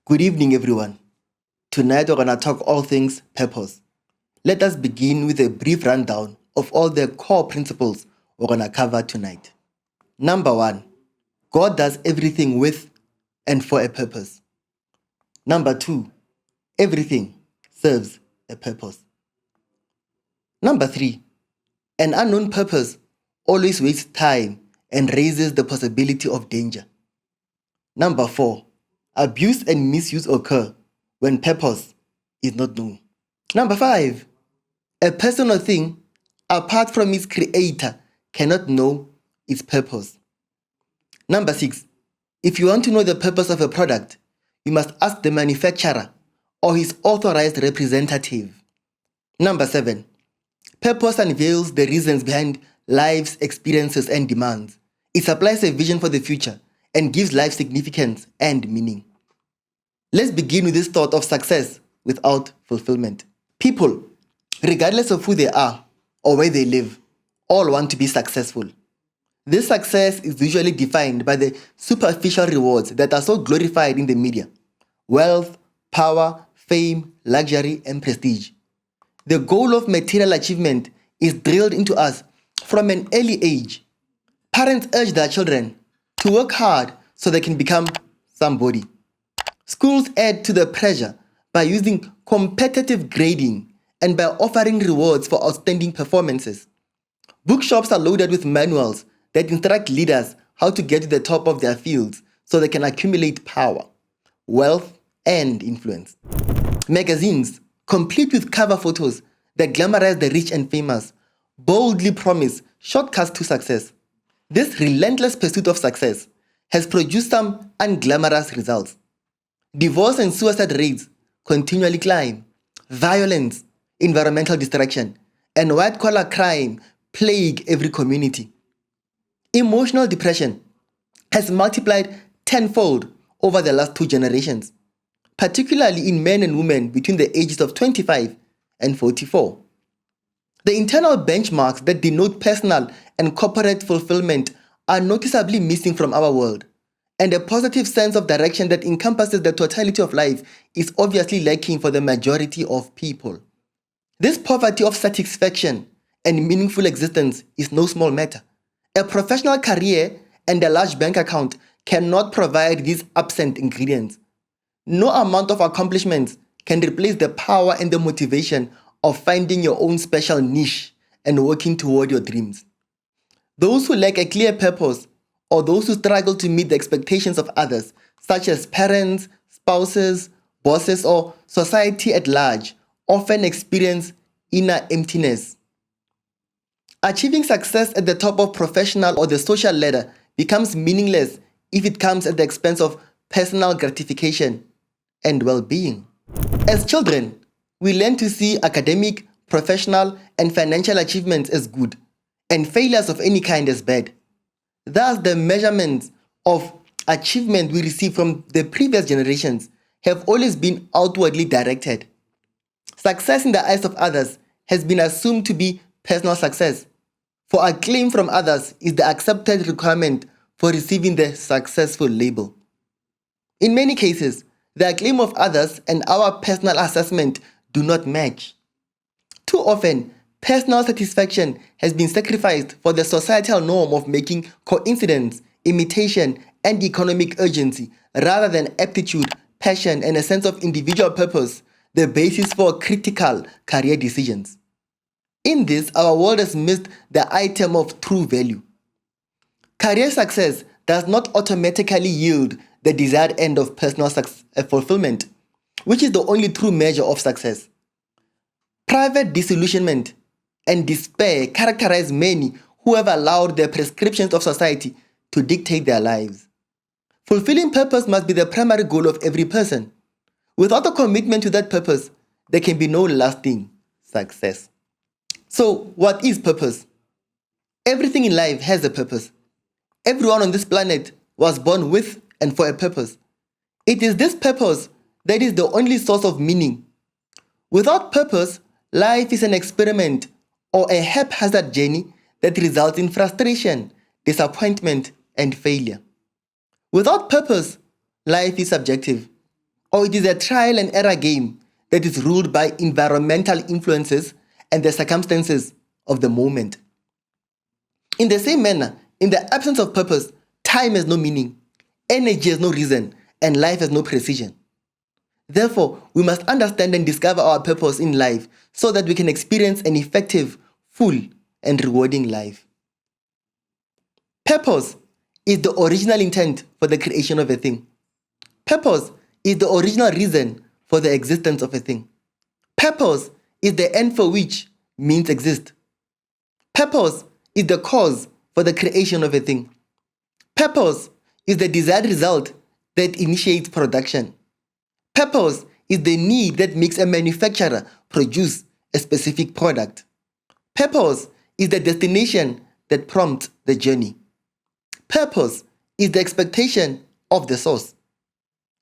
Good evening, everyone. Tonight we're going to talk all things purpose. Let us begin with a brief rundown of all the core principles we're going to cover tonight. Number 1, God does everything with and for a purpose. Number 2, everything serves a purpose. Number 3, an unknown purpose always wastes time and raises the possibility of danger. Number 4, abuse and misuse occur when purpose is not known. Number 5, a person or thing, apart from its creator, cannot know its purpose. Number 6, if you want to know the purpose of a product, you must ask the manufacturer or his authorized representative. Number 7, purpose unveils the reasons behind life's experiences and demands. It supplies a vision for the future and gives life significance and meaning. Let's begin with this thought of success without fulfillment. People, regardless of who they are or where they live, all want to be successful. This success is usually defined by the superficial rewards that are so glorified in the media: wealth, power, fame, luxury, and prestige. The goal of material achievement is drilled into us from an early age. Parents urge their children to work hard so they can become somebody. Schools add to the pressure by using competitive grading and by offering rewards for outstanding performances. Bookshops are loaded with manuals that instruct leaders how to get to the top of their fields so they can accumulate power, wealth, and influence. Magazines, complete with cover photos that glamorize the rich and famous, boldly promise shortcuts to success. This relentless pursuit of success has produced some unglamorous results. Divorce and suicide rates continually climb. Violence, environmental distraction, and white-collar crime plague every community. Emotional depression has multiplied tenfold over the last 2 generations, particularly in men and women between the ages of 25 and 44. The internal benchmarks that denote personal and corporate fulfillment are noticeably missing from our world, and a positive sense of direction that encompasses the totality of life is obviously lacking for the majority of people. This poverty of satisfaction and meaningful existence is no small matter. A professional career and a large bank account cannot provide these absent ingredients. No amount of accomplishments can replace the power and the motivation of finding your own special niche and working toward your dreams. Those who lack a clear purpose, or those who struggle to meet the expectations of others, such as parents, spouses, bosses, or society at large, often experience inner emptiness. Achieving success at the top of professional or the social ladder becomes meaningless if it comes at the expense of personal gratification and well-being. As children, we learn to see academic, professional, and financial achievements as good, and failures of any kind as bad. Thus, the measurements of achievement we receive from the previous generations have always been outwardly directed. Success in the eyes of others has been assumed to be personal success, for acclaim from others is the accepted requirement for receiving the successful label. In many cases, the acclaim of others and our personal assessment do not match. Too often, personal satisfaction has been sacrificed for the societal norm of making coincidence, imitation, and economic urgency, rather than aptitude, passion, and a sense of individual purpose, the basis for critical career decisions. In this, our world has missed the item of true value. Career success does not automatically yield the desired end of personal fulfillment, which is the only true measure of success. Private disillusionment and despair characterize many who have allowed the prescriptions of society to dictate their lives. Fulfilling purpose must be the primary goal of every person. Without a commitment to that purpose, there can be no lasting success. So, what is purpose? Everything in life has a purpose. Everyone on this planet was born with and for a purpose. It is this purpose that is the only source of meaning. Without purpose, life is an experiment or a haphazard journey that results in frustration, disappointment, and failure. Without purpose, life is subjective. or it is a trial and error game that is ruled by environmental influences and the circumstances of the moment. In the same manner, in the absence of purpose, time has no meaning, energy has no reason, and life has no precision. Therefore, we must understand and discover our purpose in life so that we can experience an effective, full, and rewarding life. Purpose is the original intent for the creation of a thing. Purpose is the original reason for the existence of a thing. Purpose is the end for which means exist. Purpose is the cause for the creation of a thing. Purpose is the desired result that initiates production. Purpose is the need that makes a manufacturer produce a specific product. Purpose is the destination that prompts the journey. Purpose is the expectation of the source.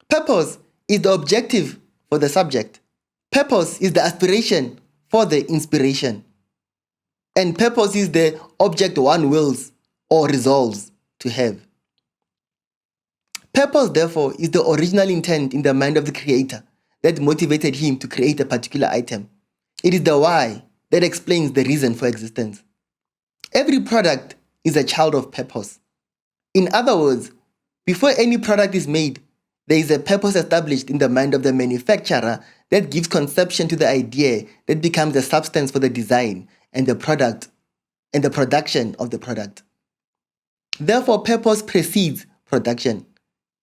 Purpose is the objective for the subject. Purpose is the aspiration for the inspiration. And purpose is the object one wills or resolves to have. Purpose, therefore, is the original intent in the mind of the creator that motivated him to create a particular item. It is the why that explains the reason for existence. Every product is a child of purpose. In other words, before any product is made, there is a purpose established in the mind of the manufacturer that gives conception to the idea that becomes the substance for the design and the product and the production of the product. Therefore, purpose precedes production.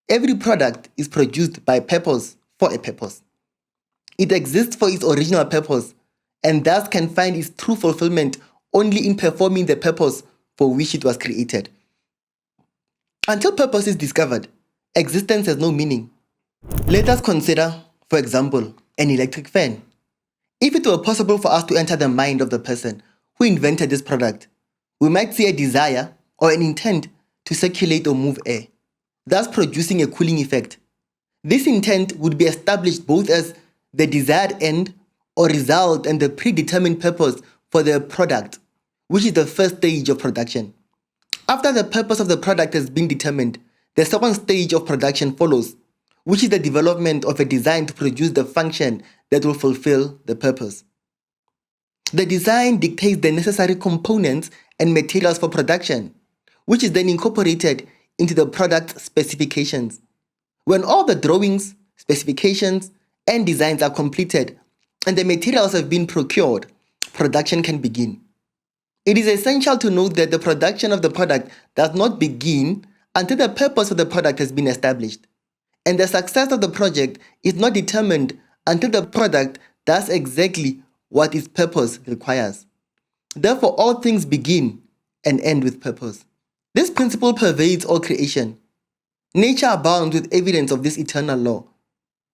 Every product is produced by purpose for a purpose. It exists for its original purpose and thus can find its true fulfillment only in performing the purpose for which it was created. Until purpose is discovered, existence has no meaning. Let us consider, for example, an electric fan. If it were possible for us to enter the mind of the person who invented this product, we might see a desire or an intent to circulate or move air, thus producing a cooling effect. This intent would be established both as the desired end or result and the predetermined purpose for the product, which is the first stage of production. After the purpose of the product has been determined, the second stage of production follows, which is the development of a design to produce the function that will fulfill the purpose. The design dictates the necessary components and materials for production, which is then incorporated into the product specifications. When all the drawings, specifications, and designs are completed and the materials have been procured, production can begin. It is essential to note that the production of the product does not begin until the purpose of the product has been established, and the success of the project is not determined until the product does exactly what its purpose requires. Therefore, all things begin and end with purpose. This principle pervades all creation. Nature abounds with evidence of this eternal law.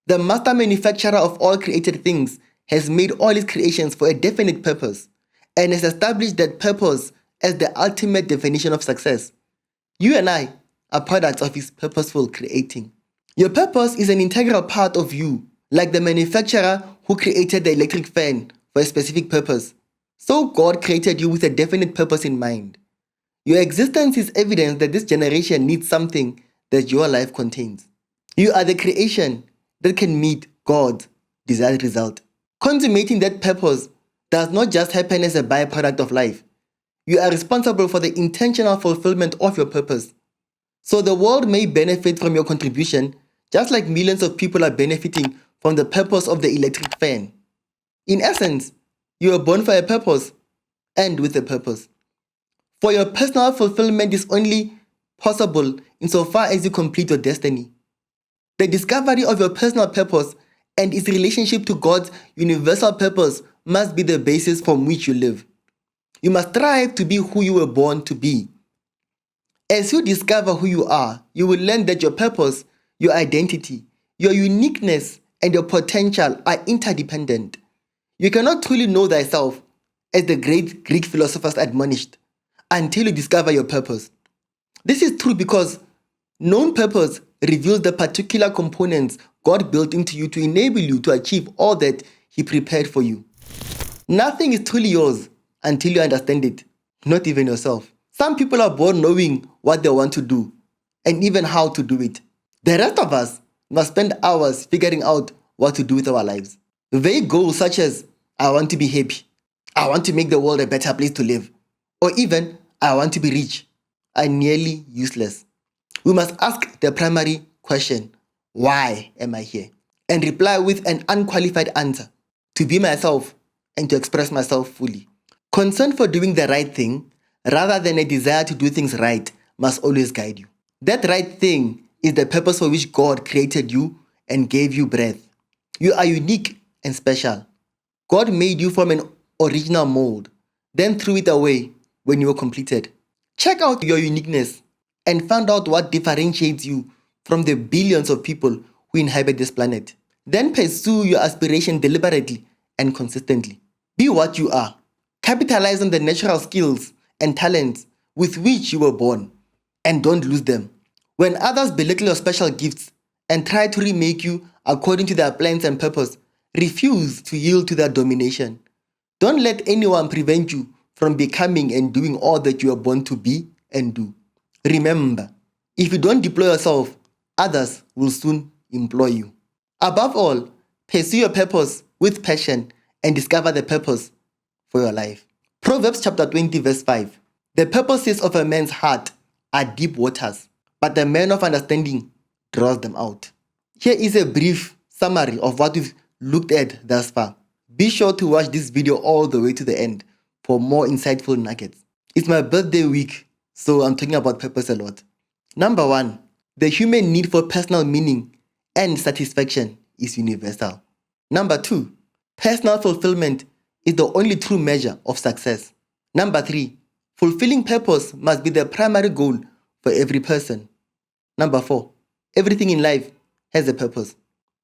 The master manufacturer of all created things has made all his creations for a definite purpose and has established that purpose as the ultimate definition of success. You and I are products of his purposeful creating. Your purpose is an integral part of you, like the manufacturer who created the electric fan for a specific purpose. So God created you with a definite purpose in mind. Your existence is evidence that this generation needs something that your life contains. You are the creation that can meet God's desired result. Consummating that purpose does not just happen as a byproduct of life. You are responsible for the intentional fulfillment of your purpose. So the world may benefit from your contribution, just like millions of people are benefiting from the purpose of the electric fan. In essence, you are born for a purpose and with a purpose. For your personal fulfillment is only possible insofar as you complete your destiny. The discovery of your personal purpose and its relationship to God's universal purpose must be the basis from which you live. You must strive to be who you were born to be. As you discover who you are, you will learn that your purpose, your identity, your uniqueness, and your potential are interdependent. You cannot truly know thyself, as the great Greek philosophers admonished, until you discover your purpose. This is true because known purpose reveals the particular components God built into you to enable you to achieve all that He prepared for you. Nothing is truly yours until you understand it, not even yourself. Some people are born knowing what they want to do and even how to do it. The rest of us We must spend hours figuring out what to do with our lives. Vague goals such as, I want to be happy, I want to make the world a better place to live, or even, I want to be rich, are nearly useless. We must ask the primary question, why am I here? And reply with an unqualified answer, to be myself and to express myself fully. Concern for doing the right thing, rather than a desire to do things right, must always guide you. That right thing is the purpose for which God created you and gave you breath. You are unique and special. God made you from an original mold, then threw it away when you were completed. Check out your uniqueness and find out what differentiates you from the billions of people who inhabit this planet. Then pursue your aspiration deliberately and consistently. Be what you are. Capitalize on the natural skills and talents with which you were born, and don't lose them. When others belittle your special gifts and try to remake you according to their plans and purpose, refuse to yield to their domination. Don't let anyone prevent you from becoming and doing all that you are born to be and do. Remember, if you don't deploy yourself, others will soon employ you. Above all, pursue your purpose with passion and discover the purpose for your life. Proverbs chapter 20 verse 5. The purposes of a man's heart are deep waters, but the man of understanding draws them out. Here is a brief summary of what we've looked at thus far. Be sure to watch this video all the way to the end for more insightful nuggets. It's my birthday week, so I'm talking about purpose a lot. Number 1, the human need for personal meaning and satisfaction is universal. Number 2, personal fulfillment is the only true measure of success. Number 3, fulfilling purpose must be the primary goal for every person. Number 4, everything in life has a purpose.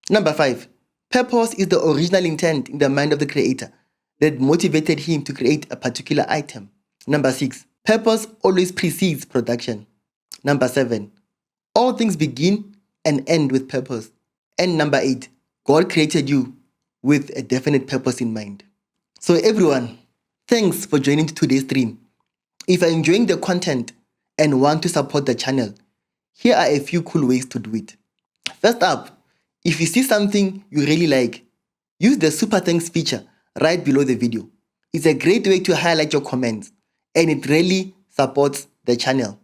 Number 5, purpose is the original intent in the mind of the creator that motivated him to create a particular item. Number 6, purpose always precedes production. Number 7, all things begin and end with purpose. And number 8, God created you with a definite purpose in mind. So everyone, thanks for joining today's stream. If you're enjoying the content and want to support the channel, here are a few cool ways to do it. First up, if you see something you really like, use the super thanks feature right below the video. It's a great way to highlight your comments and it really supports the channel.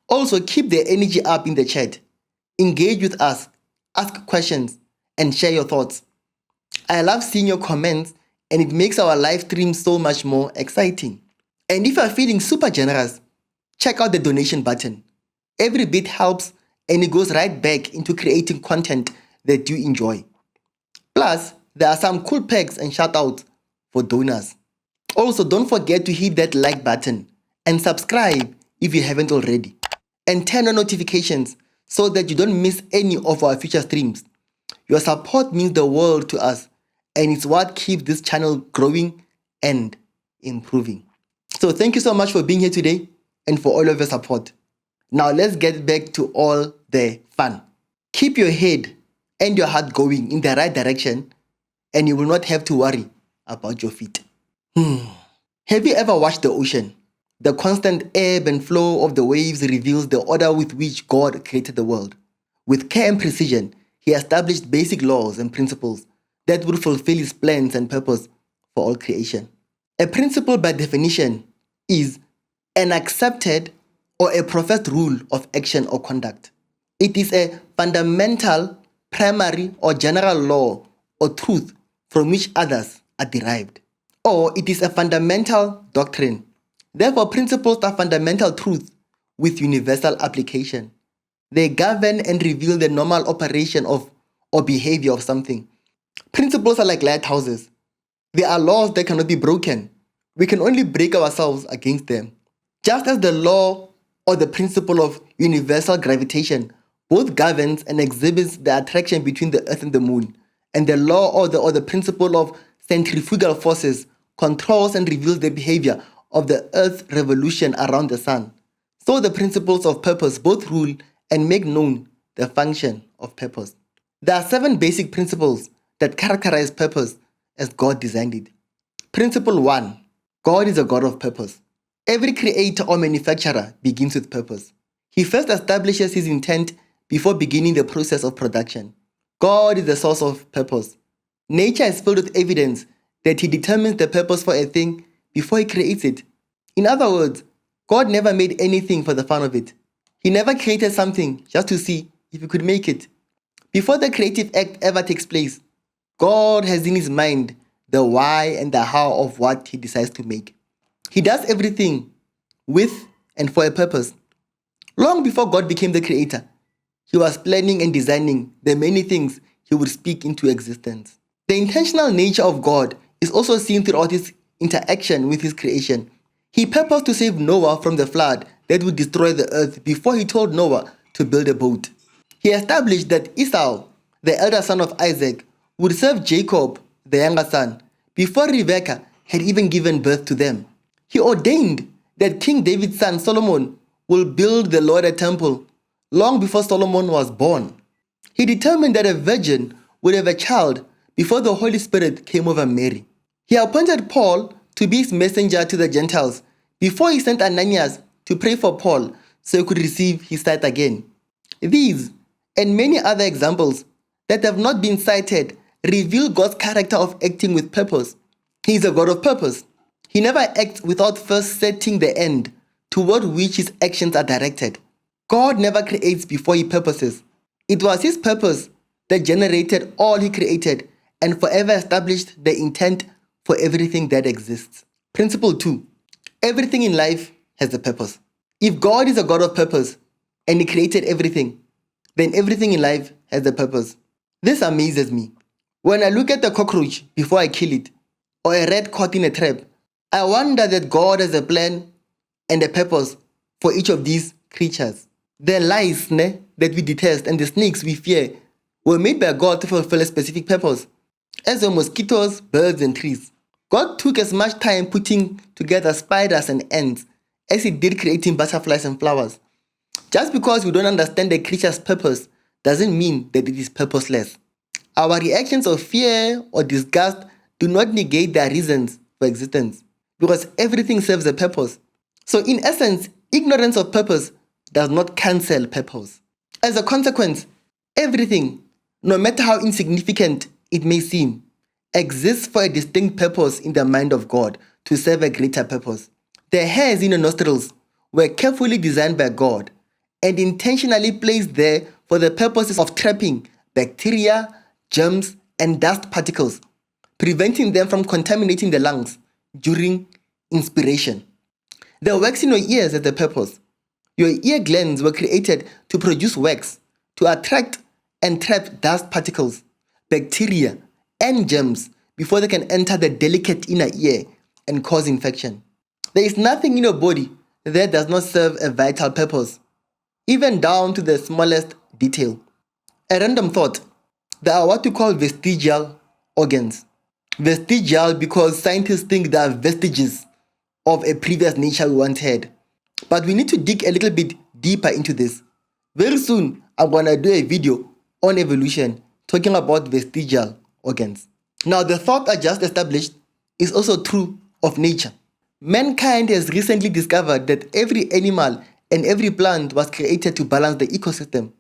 Also, keep the energy up in the chat. Engage with us, ask questions, and share your thoughts. I love seeing your comments and it makes our live stream so much more exciting. And if you're feeling super generous, check out the donation button. Every bit helps and it goes right back into creating content that you enjoy. Plus, there are some cool perks and shoutouts for donors. Also, don't forget to hit that like button and subscribe if you haven't already. And turn on notifications so that you don't miss any of our future streams. Your support means the world to us and it's what keeps this channel growing and improving. So thank you so much for being here today and for all of your support. Now let's get back to all the fun. Keep your head and your heart going in the right direction and you will not have to worry about your feet. Have you ever watched the ocean? The constant ebb and flow of the waves reveals the order with which God created the world. With care and precision, He established basic laws and principles that would fulfill His plans and purpose for all creation. A principle by definition is an accepted or a professed rule of action or conduct. It is a fundamental, primary or general law or truth from which others are derived. Or it is a fundamental doctrine. Therefore, principles are fundamental truths with universal application. They govern and reveal the normal operation of or behavior of something. Principles are like lighthouses. They are laws that cannot be broken. We can only break ourselves against them. Just as the law or the principle of universal gravitation both governs and exhibits the attraction between the earth and the moon, and the law or the principle of centrifugal forces controls and reveals the behavior of the earth's revolution around the sun, so the principles of purpose both rule and make known the function of purpose. There are 7 basic principles that characterize purpose as God designed it. Principle 1. God is a God of purpose. Every creator or manufacturer begins with purpose. He first establishes his intent before beginning the process of production. God is the source of purpose. Nature is filled with evidence that He determines the purpose for a thing before He creates it. In other words, God never made anything for the fun of it. He never created something just to see if He could make it. Before the creative act ever takes place, God has in His mind the why and the how of what He decides to make. He does everything with and for a purpose. Long before God became the creator, He was planning and designing the many things He would speak into existence. The intentional nature of God is also seen throughout His interaction with His creation. He purposed to save Noah from the flood that would destroy the earth before He told Noah to build a boat. He established that Esau, the elder son of Isaac, would serve Jacob, the younger son, before Rebekah had even given birth to them. He ordained that King David's son Solomon will build the Lord a temple long before Solomon was born. He determined that a virgin would have a child before the Holy Spirit came over Mary. He appointed Paul to be his messenger to the Gentiles before he sent Ananias to pray for Paul so he could receive his sight again. These and many other examples that have not been cited reveal God's character of acting with purpose. He is a God of purpose. He never acts without first setting the end toward which His actions are directed. God never creates before He purposes. It was His purpose that generated all He created and forever established the intent for everything that exists. Principle 2. Everything in life has a purpose. If God is a God of purpose and He created everything, then everything in life has a purpose. This amazes me. When I look at a cockroach before I kill it, or a rat caught in a trap, I wonder that God has a plan and a purpose for each of these creatures. The lice that we detest and the snakes we fear were made by God to fulfill a specific purpose, as were mosquitoes, birds, and trees. God took as much time putting together spiders and ants as He did creating butterflies and flowers. Just because we don't understand the creature's purpose doesn't mean that it is purposeless. Our reactions of fear or disgust do not negate their reasons for existence, because everything serves a purpose. So in essence, ignorance of purpose does not cancel purpose. As a consequence, everything, no matter how insignificant it may seem, exists for a distinct purpose in the mind of God to serve a greater purpose. The hairs in the nostrils were carefully designed by God and intentionally placed there for the purposes of trapping bacteria, germs, and dust particles, preventing them from contaminating the lungs during inspiration. The wax in your ears has a purpose. Your ear glands were created to produce wax, to attract and trap dust particles, bacteria, and germs before they can enter the delicate inner ear and cause infection. There is nothing in your body that does not serve a vital purpose, even down to the smallest detail. A random thought: there are what we call vestigial organs. Vestigial because scientists think they are vestiges of a previous nature we once had. But we need to dig a little bit deeper into this. Very soon, I'm going to do a video on evolution talking about vestigial organs. Now, the thought I just established is also true of nature. Mankind has recently discovered that every animal and every plant was created to balance the ecosystem.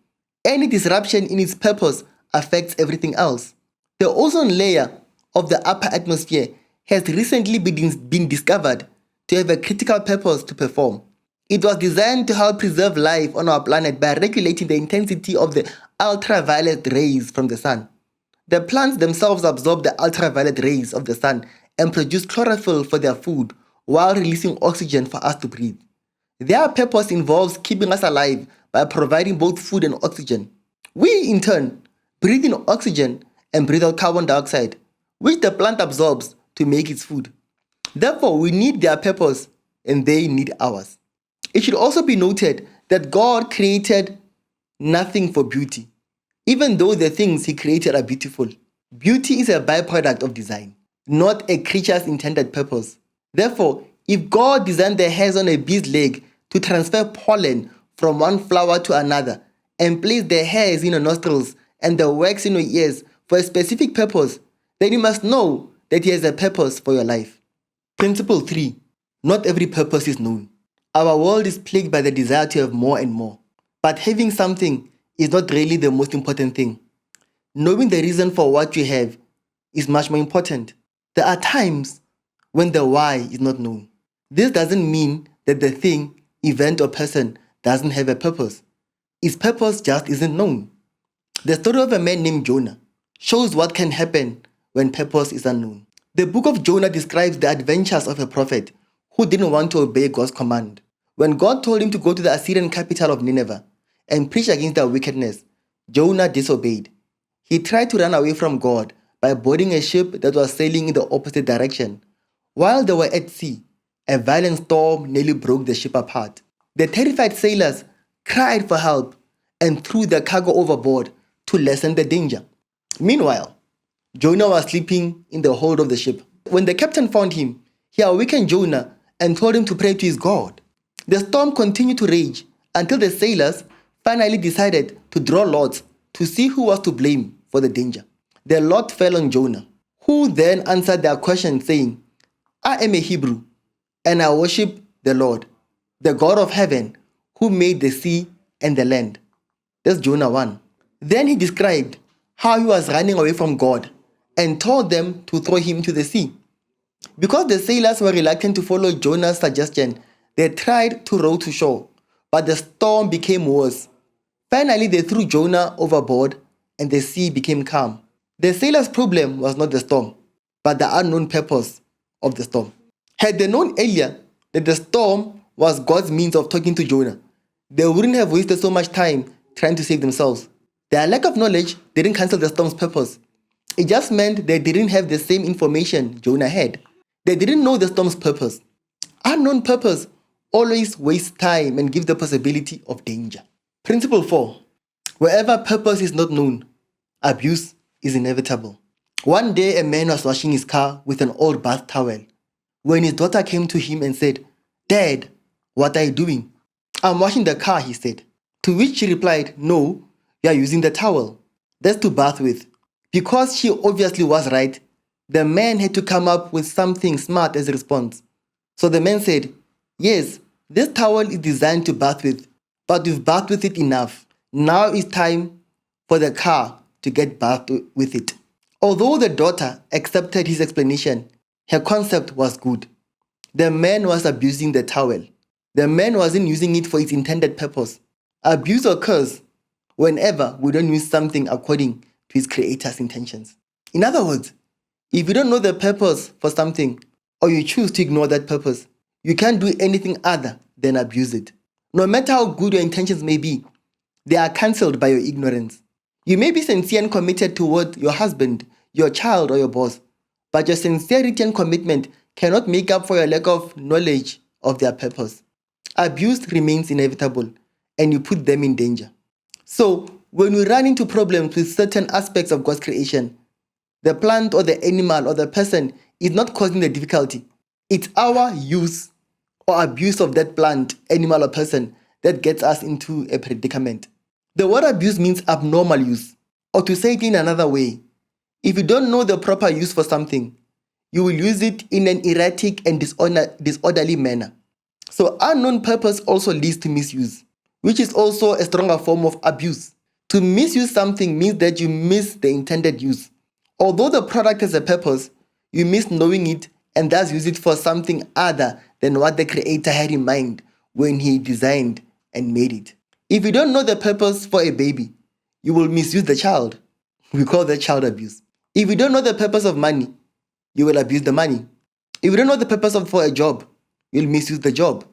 Any disruption in its purpose affects everything else. The ozone layer of the upper atmosphere has recently been discovered to have a critical purpose to perform. It was designed to help preserve life on our planet by regulating the intensity of the ultraviolet rays from the sun. The plants themselves absorb the ultraviolet rays of the sun and produce chlorophyll for their food while releasing oxygen for us to breathe. Their purpose involves keeping us alive by providing both food and oxygen. We, in turn, breathe in oxygen and breathe out carbon dioxide, which the plant absorbs to make its food. Therefore, we need their purpose and they need ours. It should also be noted that God created nothing for beauty, even though the things He created are beautiful. Beauty is a byproduct of design, not a creature's intended purpose. Therefore, if God designed the hairs on a bee's leg to transfer pollen from one flower to another and placed the hairs in your nostrils and the wax in your ears for a specific purpose, then you must know that He has a purpose for your life. Principle 3. Not every purpose is known. Our world is plagued by the desire to have more and more. But having something is not really the most important thing. Knowing the reason for what you have is much more important. There are times when the why is not known. This doesn't mean that the thing, event, or person doesn't have a purpose. Its purpose just isn't known. The story of a man named Jonah shows what can happen when purpose is unknown. The book of Jonah describes the adventures of a prophet who didn't want to obey God's command. When God told him to go to the Assyrian capital of Nineveh and preach against their wickedness, Jonah disobeyed. He tried to run away from God by boarding a ship that was sailing in the opposite direction. While they were at sea, a violent storm nearly broke the ship apart. The terrified sailors cried for help and threw their cargo overboard to lessen the danger. Meanwhile, Jonah was sleeping in the hold of the ship. When the captain found him, he awakened Jonah and told him to pray to his God. The storm continued to rage until the sailors finally decided to draw lots to see who was to blame for the danger. The lot fell on Jonah, who then answered their question saying, "I am a Hebrew, and I worship the Lord, the God of heaven, who made the sea and the land." That's Jonah 1. Then he described how he was running away from God and told them to throw him to the sea. Because the sailors were reluctant to follow Jonah's suggestion, they tried to row to shore, but the storm became worse. Finally, they threw Jonah overboard and the sea became calm. The sailors' problem was not the storm, but the unknown purpose of the storm. Had they known earlier that the storm was God's means of talking to Jonah, they wouldn't have wasted so much time trying to save themselves. Their lack of knowledge didn't cancel the storm's purpose. It just meant they didn't have the same information Jonah had. They didn't know the storm's purpose. Unknown purpose always wastes time and gives the possibility of danger. Principle 4. Wherever purpose is not known, abuse is inevitable. One day, a man was washing his car with an old bath towel when his daughter came to him and said, "Dad, what are you doing?" "I'm washing the car," he said. To which she replied, "No, you are using the towel. That's to bath with." Because she obviously was right, the man had to come up with something smart as a response. So the man said, "Yes, this towel is designed to bath with, but you've bathed with it enough. Now it's time for the car to get bathed with it." Although the daughter accepted his explanation, her concept was good. The man was abusing the towel. The man wasn't using it for its intended purpose. Abuse occurs whenever we don't use something according to its creator's intentions. In other words, if you don't know the purpose for something, or you choose to ignore that purpose, you can't do anything other than abuse it. No matter how good your intentions may be, they are cancelled by your ignorance. You may be sincere and committed toward your husband, your child, or your boss, but your sincerity and commitment cannot make up for your lack of knowledge of their purpose. Abuse remains inevitable, and you put them in danger. So, when we run into problems with certain aspects of God's creation, the plant or the animal or the person is not causing the difficulty. It's our use or abuse of that plant, animal, or person that gets us into a predicament. The word abuse means abnormal use, or to say it in another way, if you don't know the proper use for something, you will use it in an erratic and disorderly manner. So unknown purpose also leads to misuse, which is also a stronger form of abuse. To misuse something means that you miss the intended use. Although the product has a purpose, you miss knowing it and thus use it for something other than what the creator had in mind when he designed and made it. If you don't know the purpose for a baby, you will misuse the child. We call that child abuse. If you don't know the purpose of money, you will abuse the money. If you don't know the purpose for a job, you'll misuse the job.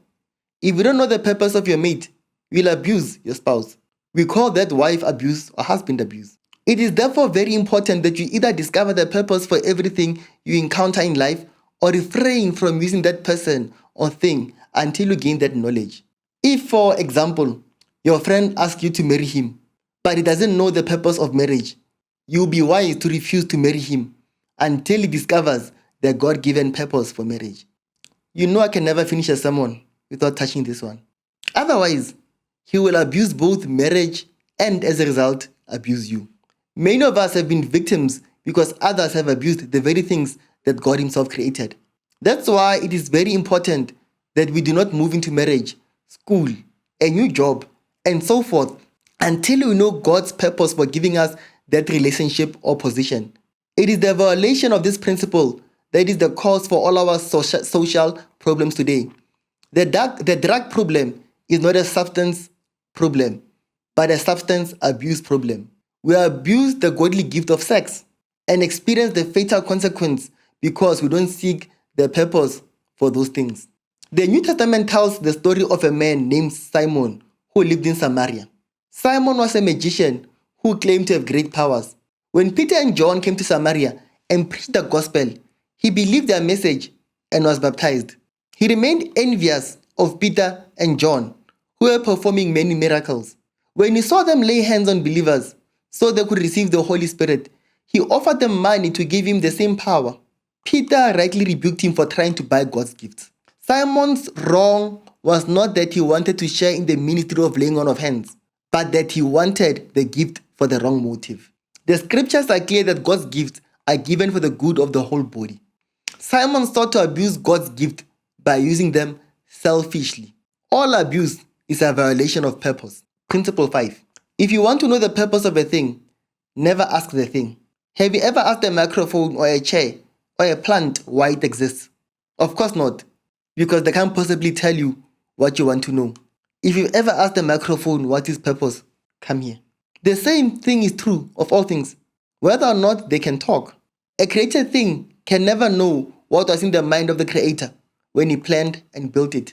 If you don't know the purpose of your mate, you'll abuse your spouse. We call that wife abuse or husband abuse. It is therefore very important that you either discover the purpose for everything you encounter in life or refrain from using that person or thing until you gain that knowledge. If, for example, your friend asks you to marry him, but he doesn't know the purpose of marriage, you'll be wise to refuse to marry him until he discovers the God-given purpose for marriage. You know I can never finish a sermon without touching this one. Otherwise, he will abuse both marriage and, as a result, abuse you. Many of us have been victims because others have abused the very things that God Himself created. That's why it is very important that we do not move into marriage, school, a new job, and so forth until we know God's purpose for giving us that relationship or position. It is the violation of this principle that is the cause for all our social problems today. The drug problem is not a substance problem, but a substance abuse problem. We abuse the godly gift of sex and experience the fatal consequence because we don't seek the purpose for those things. The New Testament tells the story of a man named Simon who lived in Samaria. Simon was a magician who claimed to have great powers. When Peter and John came to Samaria and preached the gospel, he believed their message and was baptized. He remained envious of Peter and John, who were performing many miracles. When he saw them lay hands on believers so they could receive the Holy Spirit, he offered them money to give him the same power. Peter rightly rebuked him for trying to buy God's gifts. Simon's wrong was not that he wanted to share in the ministry of laying on of hands, but that he wanted the gift for the wrong motive. The scriptures are clear that God's gifts are given for the good of the whole body. Simon sought to abuse God's gift by using them selfishly. All abuse is a violation of purpose. Principle 5. If you want to know the purpose of a thing, never ask the thing. Have you ever asked a microphone or a chair or a plant why it exists? Of course not, because they can't possibly tell you what you want to know. If you've ever asked a microphone what its purpose, come here. The same thing is true of all things, whether or not they can talk. A created thing can never know what was in the mind of the creator when he planned and built it.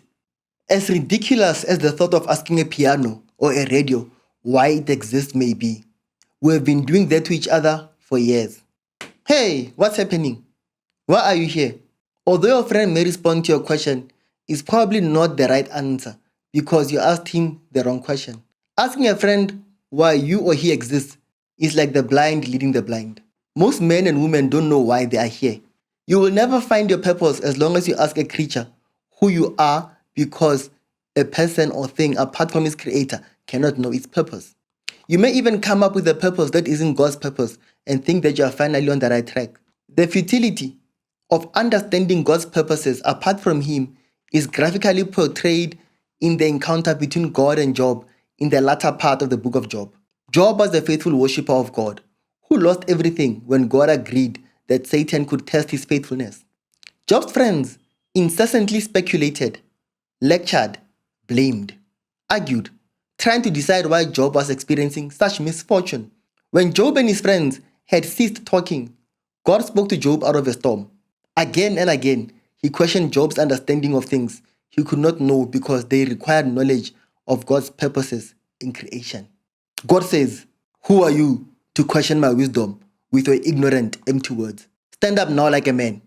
As ridiculous as the thought of asking a piano or a radio why it exists may be, we have been doing that to each other for years. Hey, what's happening? Why are you here? Although your friend may respond to your question, it's probably not the right answer because you asked him the wrong question. Asking a friend why you or he exists is like the blind leading the blind. Most men and women don't know why they are here. You will never find your purpose as long as you ask a creature who you are, because a person or thing apart from its creator cannot know its purpose. You may even come up with a purpose that isn't God's purpose and think that you are finally on the right track. The futility of understanding God's purposes apart from Him is graphically portrayed in the encounter between God and Job in the latter part of the book of Job. Job was a faithful worshipper of God who lost everything when God agreed that Satan could test his faithfulness. Job's friends incessantly speculated, lectured, blamed, argued, trying to decide why Job was experiencing such misfortune. When Job and his friends had ceased talking, God spoke to Job out of a storm. Again and again, he questioned Job's understanding of things he could not know because they required knowledge of God's purposes in creation. God says, "Who are you to question my wisdom with your ignorant, empty words? Stand up now like a man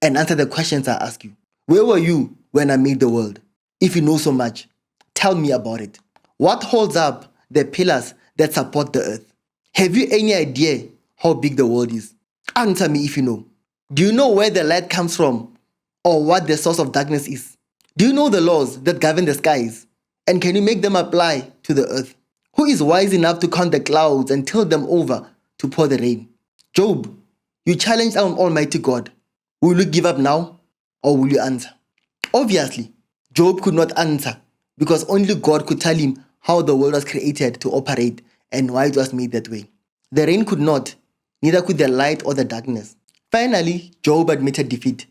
and answer the questions I ask you. Where were you when I made the world? If you know so much, tell me about it. What holds up the pillars that support the earth? Have you any idea how big the world is? Answer me if you know. Do you know where the light comes from or what the source of darkness is? Do you know the laws that govern the skies? And can you make them apply to the earth? Who is wise enough to count the clouds and tell them over to pour the rain?" Job, you challenged our Almighty God. Will you give up now or will you answer? Obviously, Job could not answer because only God could tell him how the world was created to operate and why it was made that way. The rain could not, neither could the light or the darkness. Finally, Job admitted defeat.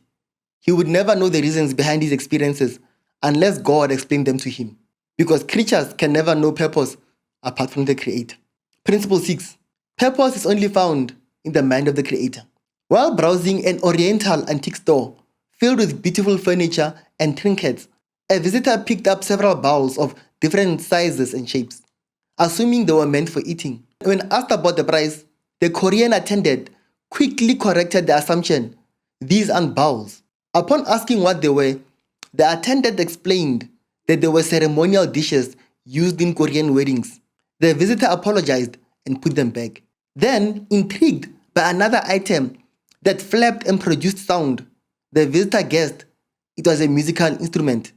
He would never know the reasons behind his experiences unless God explained them to him, because creatures can never know purpose apart from the Creator. Principle 6. Purpose is only found in the mind of the Creator. While browsing an Oriental antique store filled with beautiful furniture and trinkets, a visitor picked up several bowls of different sizes and shapes, assuming they were meant for eating. When asked about the price, the Korean attendant quickly corrected the assumption: "These aren't bowls." Upon asking what they were, the attendant explained that they were ceremonial dishes used in Korean weddings. The visitor apologized and put them back. Then, intrigued by another item that flapped and produced sound, the visitor guessed it was a musical instrument.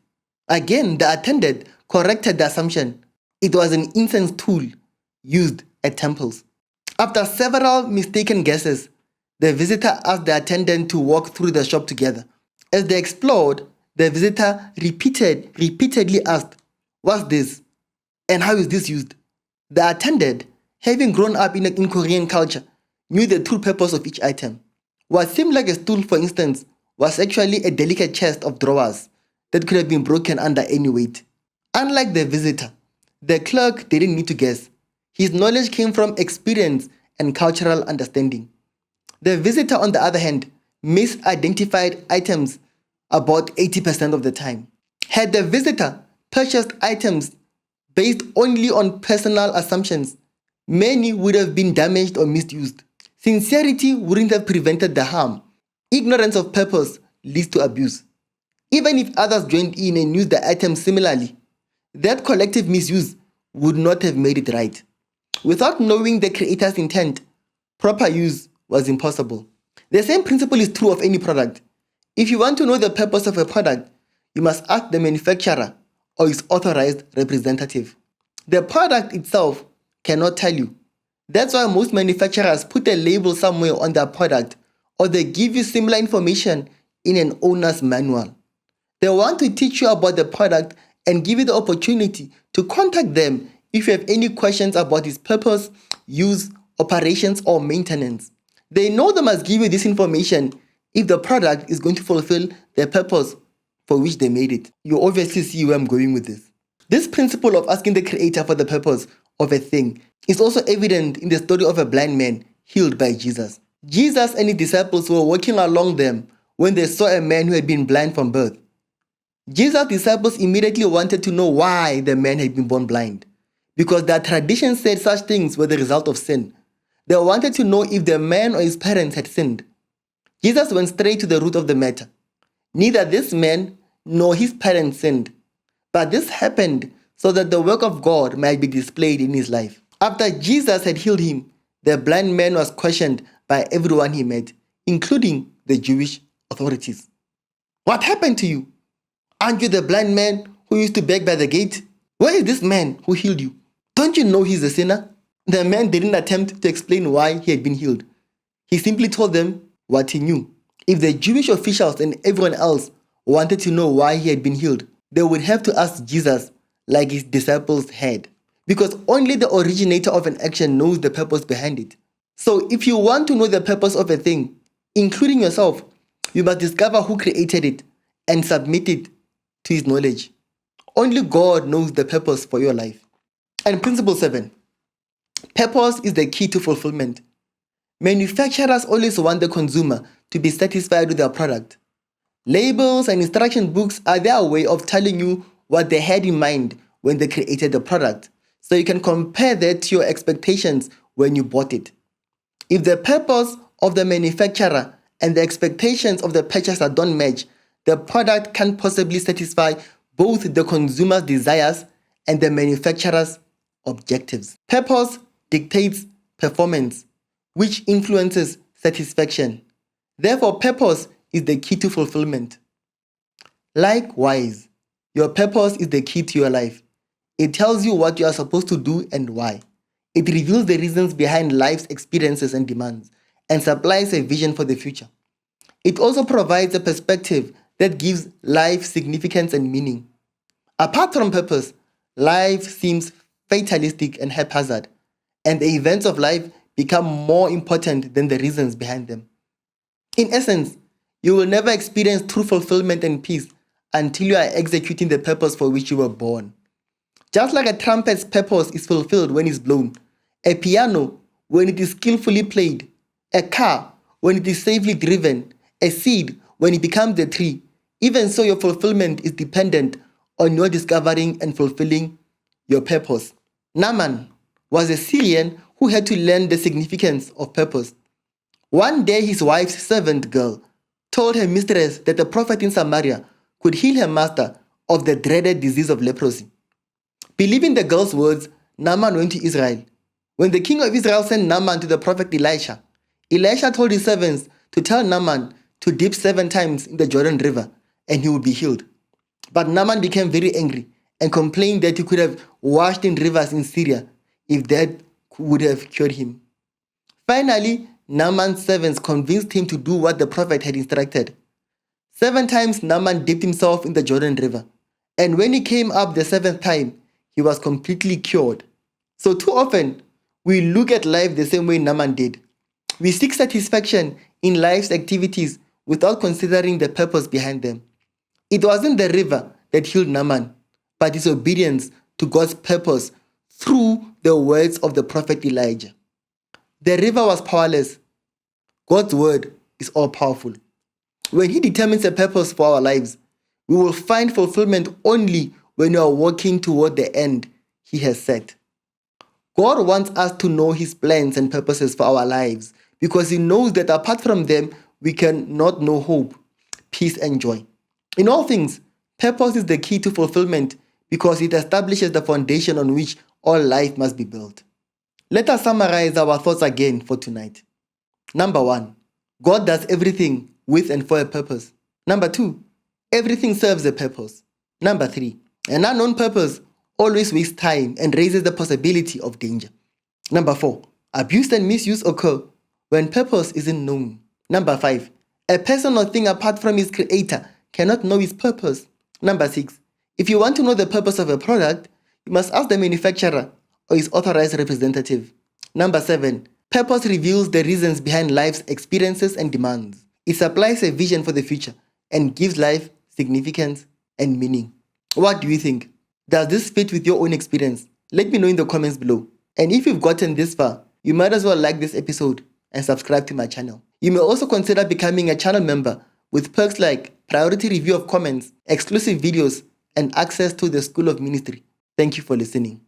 Again, the attendant corrected the assumption. It was an incense tool used at temples. After several mistaken guesses, the visitor asked the attendant to walk through the shop together. As they explored, the visitor repeatedly asked, "What's this? And how is this used?" The attendant, having grown up in Korean culture, knew the true purpose of each item. What seemed like a stool, for instance, was actually a delicate chest of drawers that could have been broken under any weight. Unlike the visitor, the clerk didn't need to guess. His knowledge came from experience and cultural understanding. The visitor, on the other hand, misidentified items about 80% of the time. Had the visitor purchased items based only on personal assumptions, many would have been damaged or misused. Sincerity wouldn't have prevented the harm. Ignorance of purpose leads to abuse. Even if others joined in and used the item similarly, that collective misuse would not have made it right. Without knowing the creator's intent, proper use was impossible. The same principle is true of any product. If you want to know the purpose of a product, you must ask the manufacturer or its authorized representative. The product itself cannot tell you. That's why most manufacturers put a label somewhere on their product, or they give you similar information in an owner's manual. They want to teach you about the product and give you the opportunity to contact them if you have any questions about its purpose, use, operations, or maintenance. They know they must give you this information if the product is going to fulfill the purpose for which they made it. You obviously see where I'm going with this. This principle of asking the creator for the purpose of a thing is also evident in the story of a blind man healed by Jesus. Jesus and his disciples were walking along them when they saw a man who had been blind from birth. Jesus' disciples immediately wanted to know why the man had been born blind, because their tradition said such things were the result of sin. They wanted to know if the man or his parents had sinned. Jesus went straight to the root of the matter. Neither this man nor his parents sinned, but this happened so that the work of God might be displayed in his life. After Jesus had healed him, the blind man was questioned by everyone he met, including the Jewish authorities. What happened to you? Aren't you the blind man who used to beg by the gate? Where is this man who healed you? Don't you know he's a sinner? The man didn't attempt to explain why he had been healed. He simply told them what he knew. If the Jewish officials and everyone else wanted to know why he had been healed, they would have to ask Jesus like his disciples had, because only the originator of an action knows the purpose behind it. So if you want to know the purpose of a thing, including yourself, you must discover who created it and submit it to his knowledge. Only God knows the purpose for your life. And principle 7. Purpose is the key to fulfillment. Manufacturers always want the consumer to be satisfied with their product. Labels and instruction books are their way of telling you what they had in mind when they created the product, so you can compare that to your expectations when you bought it. If the purpose of the manufacturer and the expectations of the purchaser don't match, the product can't possibly satisfy both the consumer's desires and the manufacturer's objectives. Purpose dictates performance, which influences satisfaction. Therefore, purpose is the key to fulfillment. Likewise, your purpose is the key to your life. It tells you what you are supposed to do and why. It reveals the reasons behind life's experiences and demands, and supplies a vision for the future. It also provides a perspective that gives life significance and meaning. Apart from purpose, life seems fatalistic and haphazard, and the events of life become more important than the reasons behind them. In essence, you will never experience true fulfillment and peace until you are executing the purpose for which you were born. Just like a trumpet's purpose is fulfilled when it's blown, a piano when it is skillfully played, a car when it is safely driven, a seed when it becomes a tree, even so your fulfillment is dependent on your discovering and fulfilling your purpose. Naaman was a Syrian who had to learn the significance of purpose. One day his wife's servant girl told her mistress that the prophet in Samaria could heal her master of the dreaded disease of leprosy. Believing the girl's words, Naaman went to Israel. When the king of Israel sent Naaman to the prophet Elisha, Elisha told his servants to tell Naaman to dip 7 times in the Jordan River and he would be healed. But Naaman became very angry and complained that he could have washed in rivers in Syria if that would have cured him. Finally, Naaman's servants convinced him to do what the prophet had instructed. 7 times Naaman dipped himself in the Jordan River, and when he came up the 7th time, he was completely cured. So too often, we look at life the same way Naaman did. We seek satisfaction in life's activities without considering the purpose behind them. It wasn't the river that healed Naaman, but his obedience to God's purpose through the words of the prophet Elijah. The river was powerless. God's word is all powerful. When He determines a purpose for our lives, we will find fulfillment only when we are walking toward the end He has set. God wants us to know His plans and purposes for our lives because He knows that apart from them, we cannot know hope, peace, and joy. In all things, purpose is the key to fulfillment because it establishes the foundation on which all life must be built. Let us summarize our thoughts again for tonight. Number 1, God does everything with and for a purpose. Number 2, everything serves a purpose. Number 3, an unknown purpose always wastes time and raises the possibility of danger. Number 4, abuse and misuse occur when purpose isn't known. Number 5, a person or thing apart from its creator cannot know its purpose. Number 6, if you want to know the purpose of a product, you must ask the manufacturer or its authorized representative. Number 7, purpose reveals the reasons behind life's experiences and demands. It supplies a vision for the future and gives life significance and meaning. What do you think? Does this fit with your own experience? Let me know in the comments below. And if you've gotten this far, you might as well like this episode and subscribe to my channel. You may also consider becoming a channel member with perks like priority review of comments, exclusive videos, and access to the School of Ministry. Thank you for listening.